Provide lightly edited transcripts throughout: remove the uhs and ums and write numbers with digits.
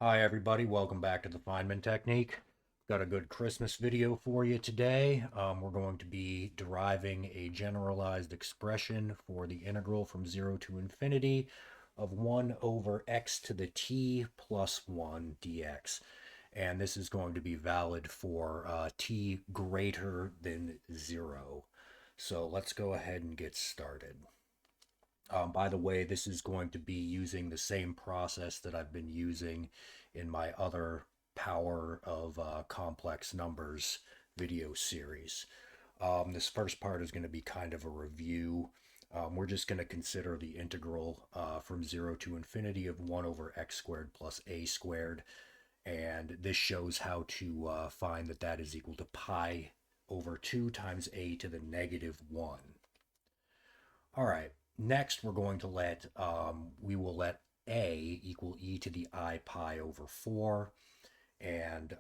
Hi everybody, welcome back to the Feynman Technique. Got a good Christmas video for you today. We're going to be deriving a generalized expression for the integral from 0 to infinity of 1 over x to the t plus 1 dx. And this is going to be valid for t greater than 0. So let's go ahead and get started. By the way, this is going to be using the same process that I've been using in my other Power of Complex Numbers video series. This first part is going to be kind of a review. We're just going to consider the integral from 0 to infinity of 1 over x squared plus a squared. And this shows how to find that that is equal to pi over 2 times a to the negative 1. All right. Next, we're going to we will let a equal e to the I pi over 4. And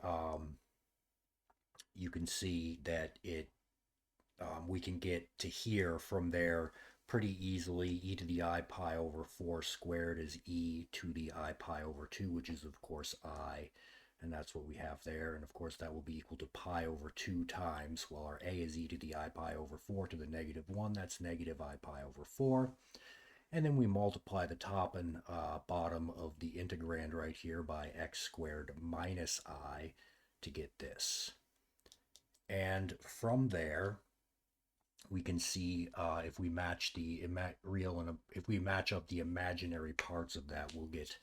you can see that we can get to here from there pretty easily. E to the I pi over 4 squared is e to the I pi over 2, which is, of course, I. And that's what we have there. And of course, that will be equal to pi over 2 times, well, our a is e to the I pi over 4 to the negative 1. That's negative I pi over 4. And then we multiply the top and bottom of the integrand right here by x squared minus I to get this. And from there, we can see if we match the real and if we match up the imaginary parts of that, we'll get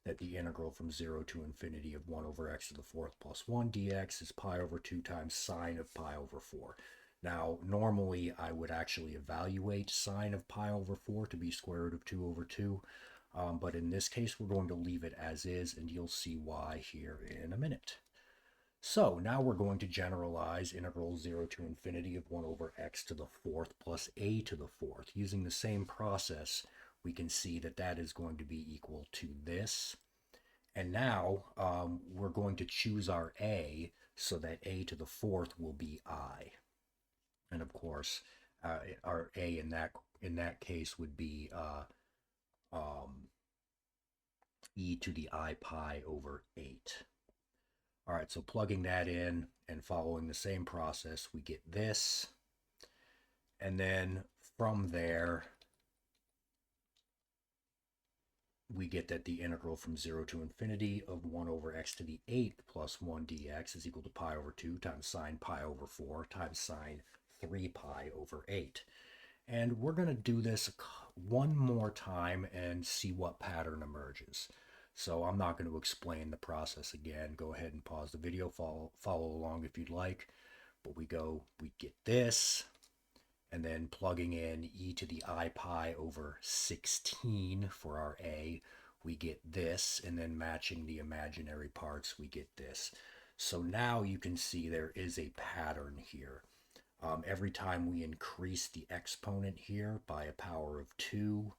that the integral from 0 to infinity of 1 over x to the fourth plus 1 dx is pi over 2 times sine of pi over 4. Now, normally I would actually evaluate sine of pi over 4 to be square root of 2 over 2, but in this case we're going to leave it as is, and you'll see why here in a minute. So now we're going to generalize integral 0 to infinity of 1 over x to the fourth plus a to the fourth. Using the same process, we can see that that is going to be equal to this. And now we're going to choose our a so that a to the fourth will be I. And of course, our a in that case would be e to the I pi over 8. All right, so plugging that in and following the same process, we get this. And then from there, we get that the integral from 0 to infinity of 1 over x to the 8th plus 1 dx is equal to pi over 2 times sine pi over 4 times sine 3 pi over 8. And we're going to do this one more time and see what pattern emerges. So I'm not going to explain the process again. Go ahead and pause the video, follow along if you'd like. But we get this, and then plugging in e to the I pi over 16 for our a, we get this, and then matching the imaginary parts, we get this. So now you can see there is a pattern here. Every time we increase the exponent here by a power of 2,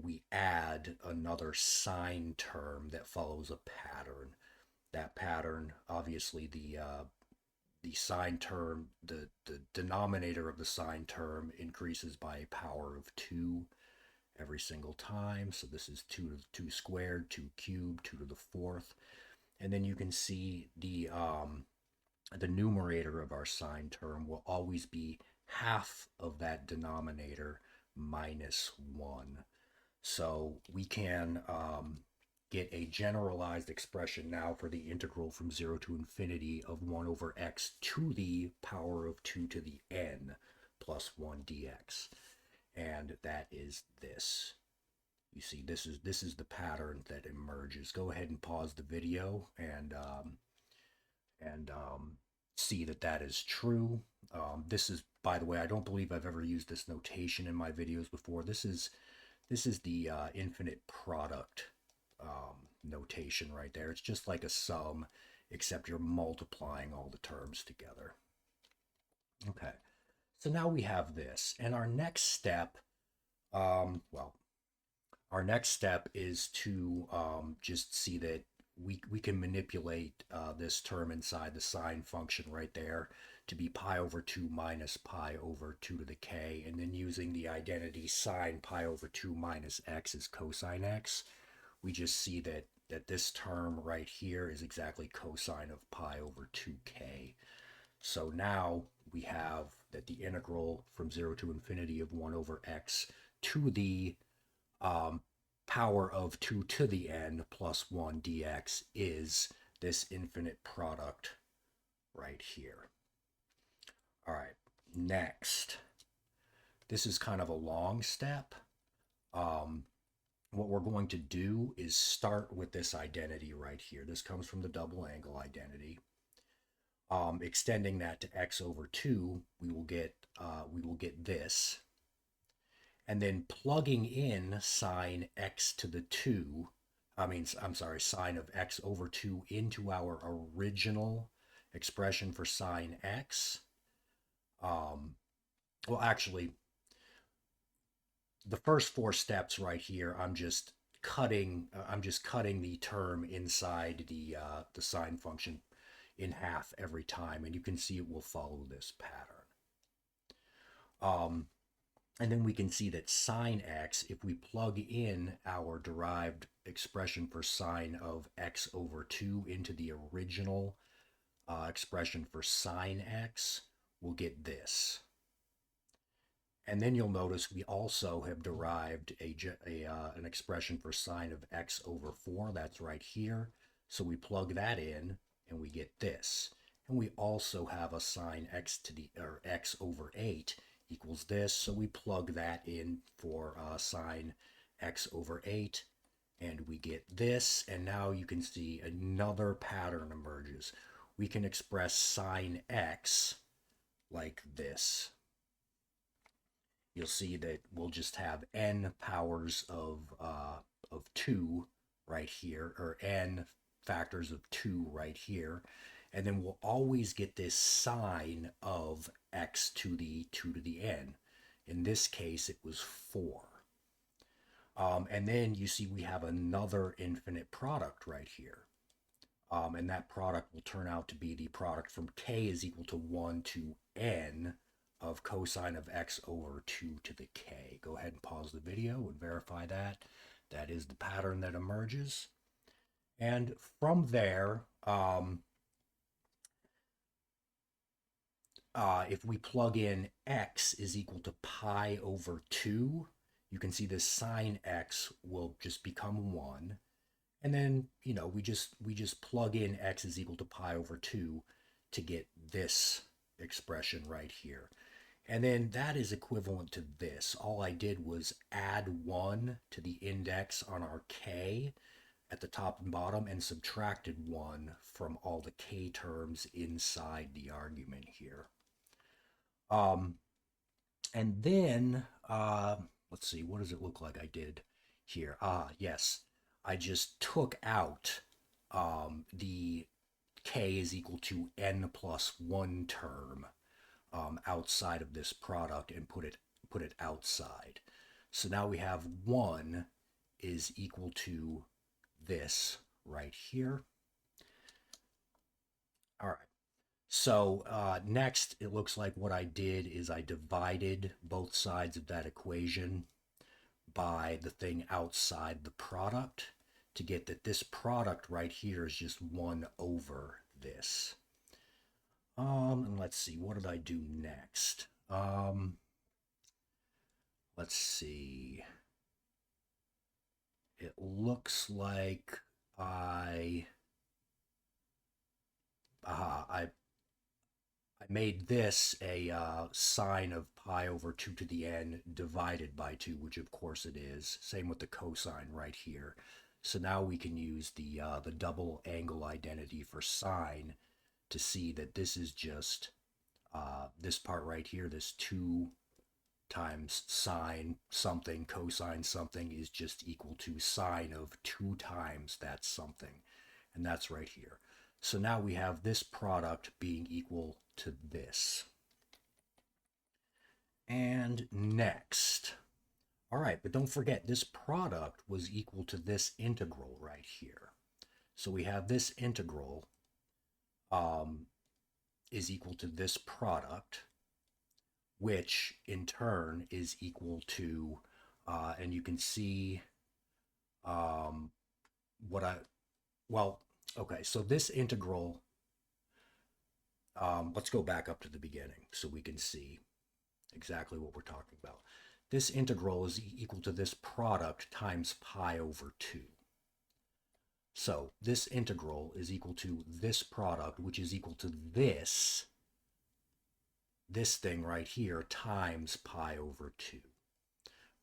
we add another sine term that follows a pattern. That pattern, obviously, the sine term, the denominator of the sine term increases by a power of 2 every single time. So this is 2 to the 2 squared, 2 cubed, 2 to the fourth. And then you can see the numerator of our sine term will always be half of that denominator minus 1. So we can get a generalized expression now for the integral from 0 to infinity of 1 over x to the power of 2 to the n plus 1 dx. And that is this. You see, this is the pattern that emerges. Go ahead and pause the video and see that that is true. This is, by the way, I don't believe I've ever used this notation in my videos before. This is the infinite product notation right there. It's just like a sum, except you're multiplying all the terms together. Okay, so now we have this, and our next step, our next step is to just see that we can manipulate this term inside the sine function right there to be pi over 2 minus pi over 2 to the k, and then using the identity sine pi over 2 minus x is cosine x, we just see that that this term right here is exactly cosine of pi over 2k. So now we have that the integral from 0 to infinity of 1 over x to the um, power of 2 to the n plus 1 dx is this infinite product right here. All right, next. This is kind of a long step. What we're going to do is start with this identity right here. This comes from the double angle identity. Extending that to x over 2, we will get this. And then plugging in sine x to the 2, sine of x over 2 into our original expression for sine x. Well, actually, the first 4 steps right here, I'm just cutting the term inside the sine function in half every time, and you can see it will follow this pattern. And then we can see that sine x, if we plug in our derived expression for sine of x over 2 into the original expression for sine x, we'll get this. And then you'll notice we also have derived an expression for sine of x over 4. That's right here. So we plug that in and we get this. And we also have a sine x to the x over 8 equals this. So we plug that in for sine x over 8 and we get this. And now you can see another pattern emerges. We can express sine x like this. You'll see that we'll just have n powers of 2 right here, or n factors of 2 right here. And then we'll always get this sine of x to the 2 to the n. In this case, it was 4. And then you see we have another infinite product right here. And that product will turn out to be the product from k is equal to 1 to n of cosine of x over 2 to the k. Go ahead and pause the video and verify that. That is the pattern that emerges. And from there, if we plug in x is equal to pi over 2, you can see this sine x will just become 1. And then, we just plug in x is equal to pi over 2 to get this expression right here. And then that is equivalent to this. All I did was add 1 to the index on our k at the top and bottom and subtracted 1 from all the k terms inside the argument here. And then, let's see, what does it look like I did here? Yes, I just took out the k is equal to n plus 1 term outside of this product and put it outside. So now we have 1 is equal to this right here. All right. So next, it looks like what I did is I divided both sides of that equation by the thing outside the product to get that this product right here is just 1 over this. And let's see, what did I do next? Let's see. It looks like I made this a sine of pi over 2 to the n divided by 2, which of course it is. Same with the cosine right here. So now we can use the double angle identity for sine to see that this is just this part right here, this 2 times sine something cosine something is just equal to sine of 2 times that something. And that's right here. So now we have this product being equal to this. And next. All right, but don't forget this product was equal to this integral right here. So we have this integral is equal to this product, which in turn is equal to, and you can see what Well, okay, so this integral, let's go back up to the beginning so we can see exactly what we're talking about. This integral is equal to this product times pi over 2. So this integral is equal to this product, which is equal to this thing right here times pi over 2.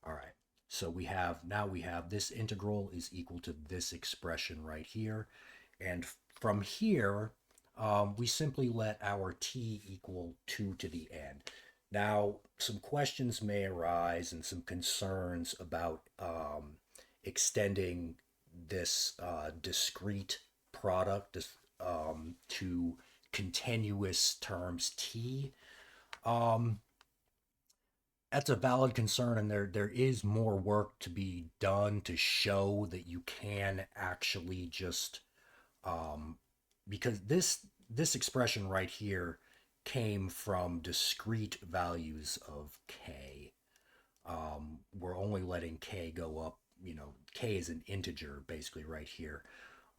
All right. So now we have this integral is equal to this expression right here. And from here, we simply let our t equal 2 to the n. Now, some questions may arise and some concerns about extending this discrete product to continuous terms t. Um, that's a valid concern, and there is more work to be done to show that you can actually just because this expression right here came from discrete values of k. We're only letting k go up. K is an integer basically right here.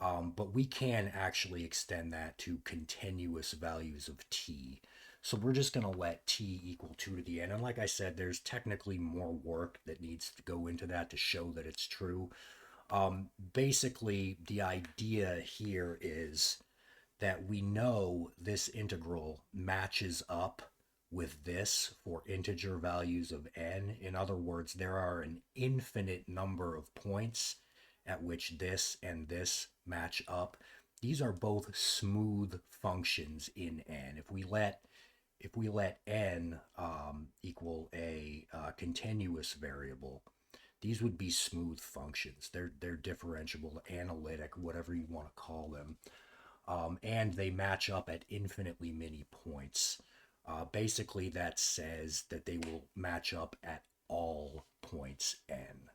But we can actually extend that to continuous values of t. So we're just going to let t equal 2 to the n. And like I said, there's technically more work that needs to go into that to show that it's true. Basically, the idea here is that we know this integral matches up with this for integer values of n. In other words, there are an infinite number of points at which this and this match up. These are both smooth functions in n. If we let n equal a continuous variable, these would be smooth functions. They're differentiable, analytic, whatever you want to call them, and they match up at infinitely many points. Basically, that says that they will match up at all points n.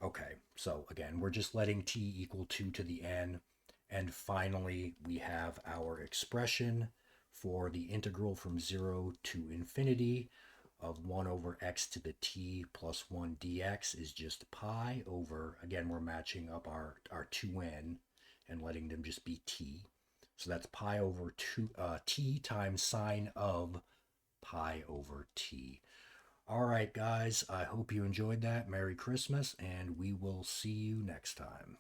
Okay, so again, we're just letting t equal 2 to the n. And finally, we have our expression for the integral from 0 to infinity of 1 over x to the t plus 1 dx is just pi over, again, we're matching up our 2n and letting them just be t. So that's pi over t times sine of pi over t. All right, guys, I hope you enjoyed that. Merry Christmas, and we will see you next time.